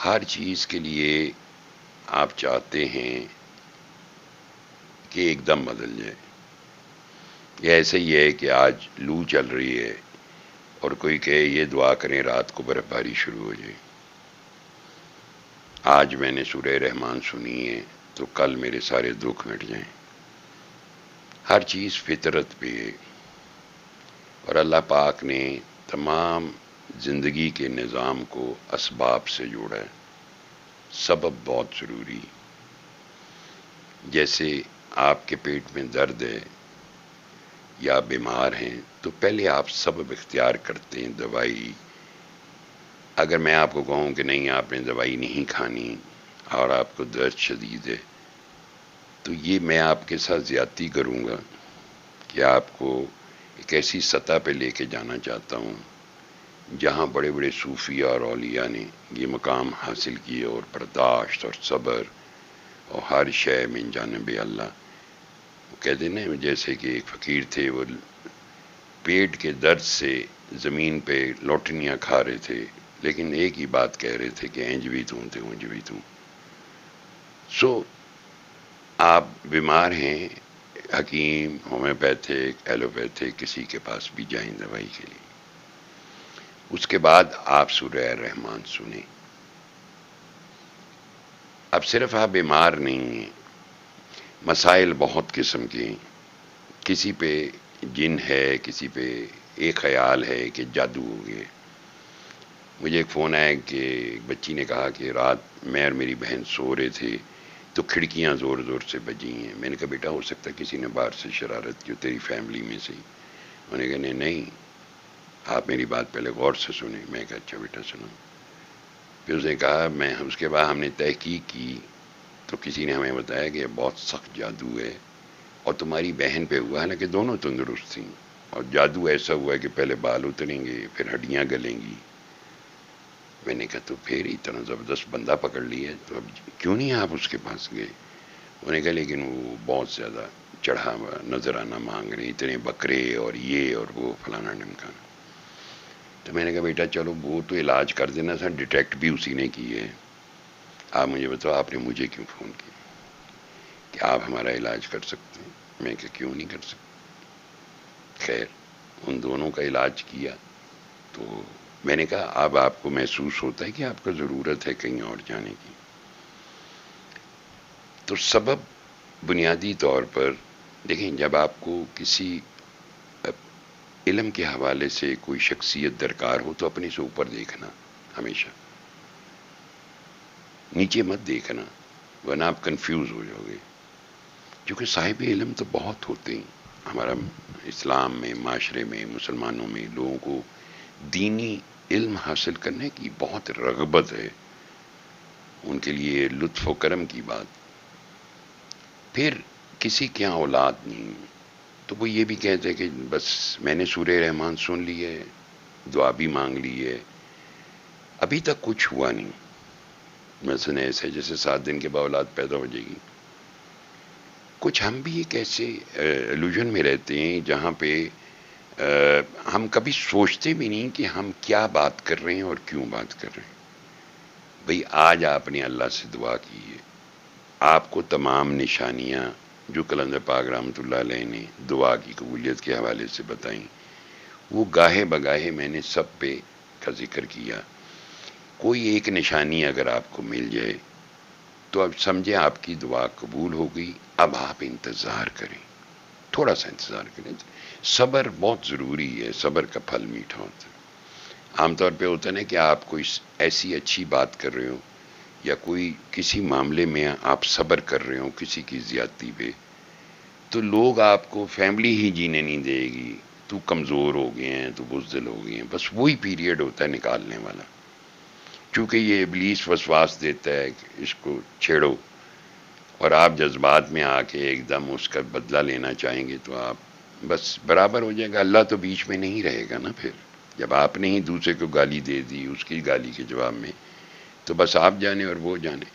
ہر چیز کے لیے آپ چاہتے ہیں کہ ایک دم بدل جائے. یہ ایسے ہی ہے کہ آج لو چل رہی ہے اور کوئی کہے یہ دعا کریں رات کو برف باری شروع ہو جائے. آج میں نے سورہ رحمان سنی ہے تو کل میرے سارے دکھ مٹ جائیں. ہر چیز فطرت پہ ہے، اور اللہ پاک نے تمام زندگی کے نظام کو اسباب سے جوڑا ہے. سبب بہت ضروری. جیسے آپ کے پیٹ میں درد ہے یا بیمار ہیں تو پہلے آپ سبب اختیار کرتے ہیں دوائی. اگر میں آپ کو کہوں کہ نہیں آپ نے دوائی نہیں کھانی اور آپ کو درد شدید ہے تو یہ میں آپ کے ساتھ زیادتی کروں گا کہ آپ کو ایک ایسی سطح پہ لے کے جانا چاہتا ہوں جہاں بڑے بڑے صوفیہ اور اولیاء نے یہ مقام حاصل کیے، اور برداشت اور صبر اور ہر شے من جانب اللہ. وہ کہتے ہیں نا جیسے کہ ایک فقیر تھے، وہ پیٹ کے درد سے زمین پہ لوٹنیاں کھا رہے تھے لیکن ایک ہی بات کہہ رہے تھے کہ اینج بھی توں تے اونج بھی توں. سو آپ بیمار ہیں، حکیم، ہومیوپیتھک، ایلوپیتھک کسی کے پاس بھی جائیں دوائی کے لیے. اس کے بعد آپ سورہ رحمان سنیں. اب صرف آپ بیمار نہیں ہیں، مسائل بہت قسم کے ہیں. کسی پہ جن ہے، کسی پہ ایک خیال ہے کہ جادو ہو گئے. مجھے ایک فون آیا کہ ایک بچی نے کہا کہ رات میں اور میری بہن سو رہے تھے تو کھڑکیاں زور زور سے بجی ہیں. میں نے کہا بیٹا ہو سکتا ہے کسی نے باہر سے شرارت کی تیری فیملی میں سے. انہوں نے کہا نہیں آپ میری بات پہلے غور سے سنیں. میں کہا اچھا بیٹا سنو. پھر اس نے کہا اس کے بعد ہم نے تحقیق کی تو کسی نے ہمیں بتایا کہ یہ بہت سخت جادو ہے اور تمہاری بہن پہ ہوا، حالانکہ دونوں تندرست تھیں، اور جادو ایسا ہوا ہے کہ پہلے بال اتریں گے پھر ہڈیاں گلیں گی. میں نے کہا تو پھر اتنا زبردست بندہ پکڑ لیا ہے تو اب کیوں نہیں آپ اس کے پاس گئے؟ انہوں نے کہا لیکن وہ بہت زیادہ چڑھا ہوا نظرانہ مانگ رہے، اتنے بکرے اور یہ اور وہ فلانا ڈمکانا. تو میں نے کہا بیٹا چلو وہ تو علاج کر دینا تھا، ڈیٹیکٹ بھی اسی نے کی ہے. آپ مجھے بتاؤ آپ نے مجھے کیوں فون کیا کہ آپ ہمارا علاج کر سکتے ہیں؟ میں کہ کیوں نہیں کر سکتے. خیر ان دونوں کا علاج کیا تو میں نے کہا اب آپ کو محسوس ہوتا ہے کہ آپ کو ضرورت ہے کہیں اور جانے کی. تو سبب بنیادی طور پر دیکھیں، جب آپ کو کسی علم کے حوالے سے کوئی شخصیت درکار ہو تو اپنے سے اوپر دیکھنا، ہمیشہ نیچے مت دیکھنا ورنہ آپ کنفیوز ہو جاؤ گے. کیونکہ صاحب علم تو بہت ہوتے ہیں. ہمارا اسلام میں، معاشرے میں، مسلمانوں میں لوگوں کو دینی علم حاصل کرنے کی بہت رغبت ہے، ان کے لیے لطف و کرم کی بات. پھر کسی کے یہاں اولاد نہیں تو وہ یہ بھی کہتے ہیں کہ بس میں نے سورہ رحمان سن لی ہے، دعا بھی مانگ لی ہے، ابھی تک کچھ ہوا نہیں. مثلا ایسے جیسے 7 دن کے بعد اولاد پیدا ہو جائے گی. کچھ ہم بھی ایک ایسے الوژن میں رہتے ہیں جہاں پہ ہم کبھی سوچتے بھی نہیں کہ ہم کیا بات کر رہے ہیں اور کیوں بات کر رہے ہیں. بھئی آج آپ نے اللہ سے دعا کی ہے، آپ کو تمام نشانیاں جو قلندر پاک رحمۃ اللہ علیہ نے دعا کی قبولیت کے حوالے سے بتائیں، وہ گاہے بگاہے میں نے سب پہ کا ذکر کیا. کوئی ایک نشانی اگر آپ کو مل جائے تو اب سمجھیں آپ کی دعا قبول ہو گئی. اب آپ انتظار کریں، تھوڑا سا انتظار کریں. صبر بہت ضروری ہے، صبر کا پھل میٹھا ہوتا ہے. عام طور پہ ہوتا ہے نا کہ آپ کوئی ایسی اچھی بات کر رہے ہو یا کوئی کسی معاملے میں آپ صبر کر رہے ہو کسی کی زیادتی پہ، تو لوگ آپ کو فیملی ہی جینے نہیں دے گی، تو کمزور ہو گئے ہیں، تو بزدل ہو گئے ہیں. بس وہی پیریڈ ہوتا ہے نکالنے والا. چونکہ یہ ابلیس وسواس دیتا ہے کہ اس کو چھیڑو، اور آپ جذبات میں آ کے ایک دم اس کا بدلہ لینا چاہیں گے تو آپ بس برابر ہو جائے گا. اللہ تو بیچ میں نہیں رہے گا نا. پھر جب آپ نے ہی دوسرے کو گالی دے دی اس کی گالی کے جواب میں، تو بس آپ جانے اور وہ جانے.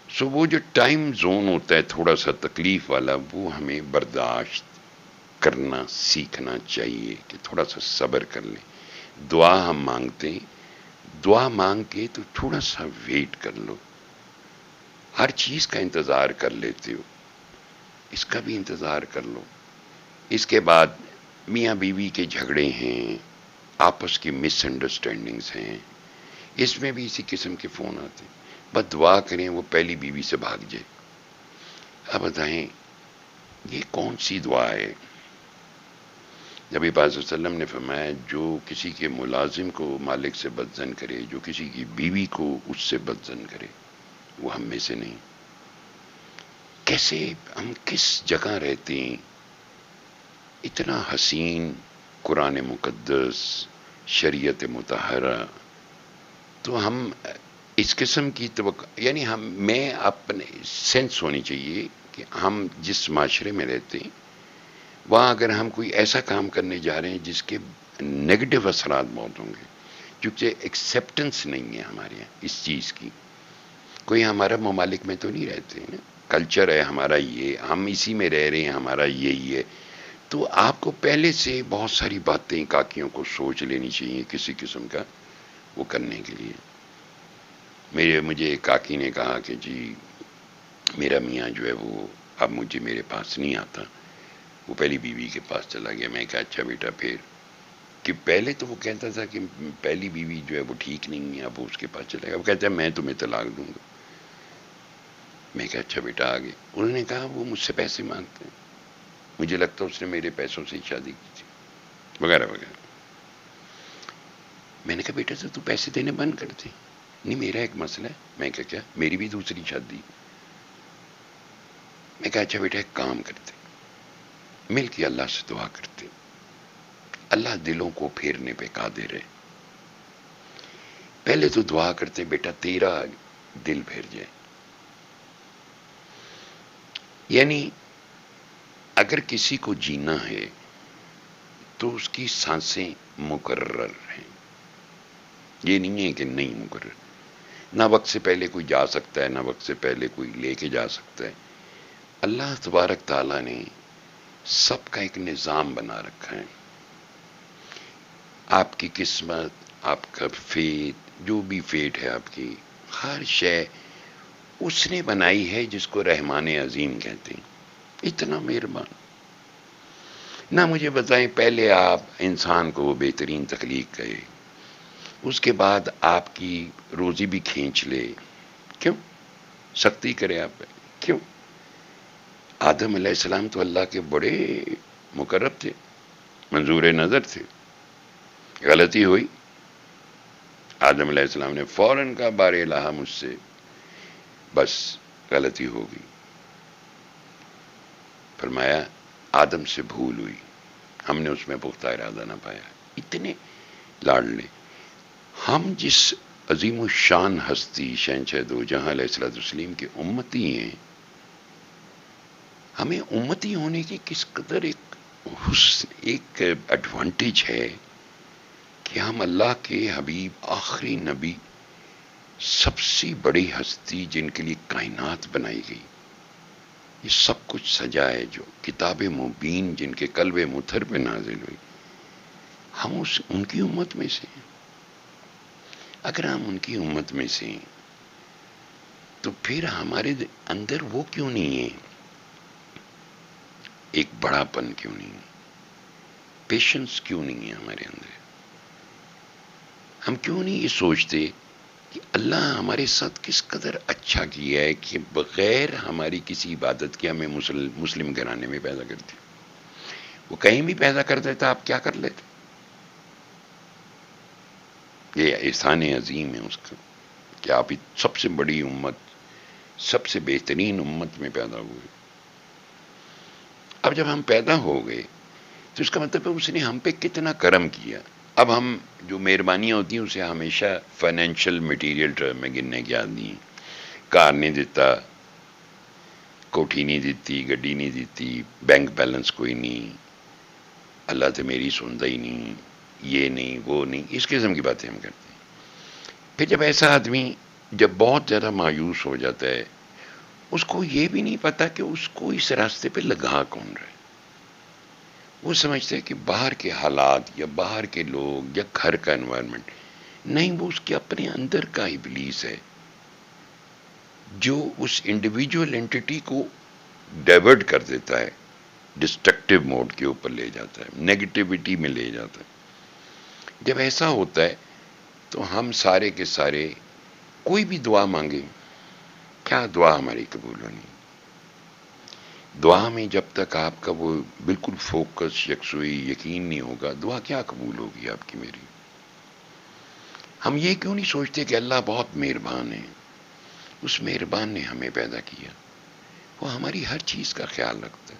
سو وہ جو ٹائم زون ہوتا ہے تھوڑا سا تکلیف والا، وہ ہمیں برداشت کرنا سیکھنا چاہیے کہ تھوڑا سا صبر کر لیں. دعا ہم مانگتے ہیں، دعا مانگ کے تو تھوڑا سا ویٹ کر لو. ہر چیز کا انتظار کر لیتے ہو، اس کا بھی انتظار کر لو. اس کے بعد میاں بیوی کے جھگڑے ہیں، آپس کی مس انڈرسٹینڈنگز ہیں، اس میں بھی اسی قسم کے فون آتے ہیں. بس دعا کریں وہ پہلی بیوی سے بھاگ جائے. اب بتائیں یہ کون سی دعا ہے؟ نبی پاک صلی اللہ علیہ وسلم نے فرمایا جو کسی کے ملازم کو مالک سے بدظن کرے، جو کسی کی بیوی کو اس سے بدظن کرے، وہ ہم میں سے نہیں. کیسے ہم کس جگہ رہتے ہیں؟ اتنا حسین قرآن مقدس، شریعت مطہرہ، تو ہم اس قسم کی توقع، یعنی میں اپنے سینس ہونی چاہیے کہ ہم جس معاشرے میں رہتے ہیں وہاں اگر ہم کوئی ایسا کام کرنے جا رہے ہیں جس کے نیگیٹو اثرات بہت ہوں گے، کیونکہ ایکسیپٹنس نہیں ہے ہمارے یہاں اس چیز کی. کوئی ہمارا ممالک میں تو نہیں رہتے ہیں، کلچر ہے ہمارا یہ، ہم اسی میں رہ رہے ہیں، ہمارا یہی ہے. تو آپ کو پہلے سے بہت ساری باتیں کاکیوں کو سوچ لینی چاہیے کسی قسم کا وہ کرنے کے لیے. مجھے ایک کاکی نے کہا کہ جی میرا میاں جو ہے وہ اب مجھے میرے پاس نہیں آتا، وہ پہلی بیوی کے پاس چلا گیا. میں کہا اچھا بیٹا پھر، کہ پہلے تو وہ کہتا تھا کہ پہلی بیوی جو ہے وہ ٹھیک نہیں ہے، اب وہ اس کے پاس چلے گا. وہ کہتا ہے میں تمہیں طلاق دوں گا. میں کہا اچھا بیٹا آگے. انہوں نے کہا وہ مجھ سے پیسے مانگتے ہیں، مجھے لگتا ہے اس نے میرے پیسوں سے ہی شادی کی تھی، وغیرہ وغیرہ. میں نے کہا بیٹا تو پیسے دینے بند کر دے. نہیں میرا ایک مسئلہ ہے. میں کہا کیا؟ میری بھی دوسری شادی. میں کہا اچھا بیٹا ایک کام کرتے، مل کے اللہ سے دعا کرتے، اللہ دلوں کو پھیرنے پہ قادر ہے. پہلے تو دعا کرتے بیٹا تیرا دل پھیر جائے. یعنی اگر کسی کو جینا ہے تو اس کی سانسیں مقرر ہیں، یہ نہیں ہے کہ نہیں مقرر. نہ وقت سے پہلے کوئی جا سکتا ہے، نہ وقت سے پہلے کوئی لے کے جا سکتا ہے. اللہ تبارک تعالیٰ نے سب کا ایک نظام بنا رکھا ہے. آپ کی قسمت، آپ کا فیٹ، جو بھی فیٹ ہے آپ کی، ہر شے اس نے بنائی ہے جس کو رحمان عظیم کہتے ہیں. اتنا مہربان. نہ مجھے بتائیں پہلے آپ انسان کو وہ بہترین تخلیق کہے، اس کے بعد آپ کی روزی بھی کھینچ لے. کیوں سختی کرے آپ پہ؟ کیوں؟ آدم علیہ السلام تو اللہ کے بڑے مقرب تھے، منظور نظر تھے. غلطی ہوئی، آدم علیہ السلام نے فوراً کہا بار الہ مجھ سے، بس غلطی ہو گئی. فرمایا آدم سے بھول ہوئی، ہم نے اس میں پختہ ارادہ نہ پایا. اتنے لاڈلے. ہم جس عظیم الشان ہستی شہنشاہ دو جہاں علیہ الصلوۃ والتسلیم کے امتی ہیں، ہمیں امتی ہونے کی کس قدر ایک ایڈوانٹیج ہے کہ ہم اللہ کے حبیب آخری نبی، سب سے بڑی ہستی جن کے لیے کائنات بنائی گئی، یہ سب کچھ سجا ہے، جو کتاب مبین جن کے قلب مطہر پہ نازل ہوئی، ہم ان کی امت میں سے ہیں. اگر ہم ان کی امت میں سے ہیں تو پھر ہمارے اندر وہ کیوں نہیں ہے، ایک بڑا پن کیوں نہیں ہے، پیشنس کیوں نہیں ہے ہمارے اندر؟ ہم کیوں نہیں یہ سوچتے کہ اللہ ہمارے ساتھ کس قدر اچھا کیا ہے کہ بغیر ہماری کسی عبادت کے ہمیں مسلم گھرانے میں پیدا کرتے. وہ کہیں بھی پیدا کر دیتا آپ کیا کر لیتے؟ یہ احسان عظیم ہے اس کا کہ آپ سب سے بڑی امت، سب سے بہترین امت میں پیدا ہوئے. اب جب ہم پیدا ہو گئے تو اس کا مطلب ہے اس نے ہم پہ کتنا کرم کیا. اب ہم جو مہربانیاں ہوتی ہیں اسے ہمیشہ فائنینشیل میٹیریل ٹرم میں گننے کی آتی ہیں. کار نہیں دیتا، کوٹھی نہیں دیتی، گڈی نہیں دیتی، بینک بیلنس کوئی نہیں، اللہ تو میری سنتا ہی نہیں، یہ نہیں وہ نہیں، اس قسم کی باتیں ہم کرتے ہیں. پھر جب ایسا آدمی جب بہت زیادہ مایوس ہو جاتا ہے، اس کو یہ بھی نہیں پتا کہ اس کو اس راستے پہ لگا کون رہے. وہ سمجھتے ہیں کہ باہر کے حالات یا باہر کے لوگ یا گھر کا انوائرمنٹ نہیں، وہ اس کے اپنے اندر کا ابلیس ہے جو اس انڈیویجول اینٹی کو ڈائیورٹ کر دیتا ہے، ڈسٹرکٹیو موڈ کے اوپر لے جاتا ہے، نیگیٹیوٹی میں لے جاتا ہے۔ جب ایسا ہوتا ہے تو ہم سارے کے سارے کوئی بھی دعا مانگیں، کیا دعا ہماری قبول ہونی؟ دعا میں جب تک آپ کا وہ بالکل فوکس، یکسوئی، یقین نہیں ہوگا، دعا کیا قبول ہوگی آپ کی میری؟ ہم یہ کیوں نہیں سوچتے کہ اللہ بہت مہربان ہے، اس مہربان نے ہمیں پیدا کیا، وہ ہماری ہر چیز کا خیال رکھتا ہے۔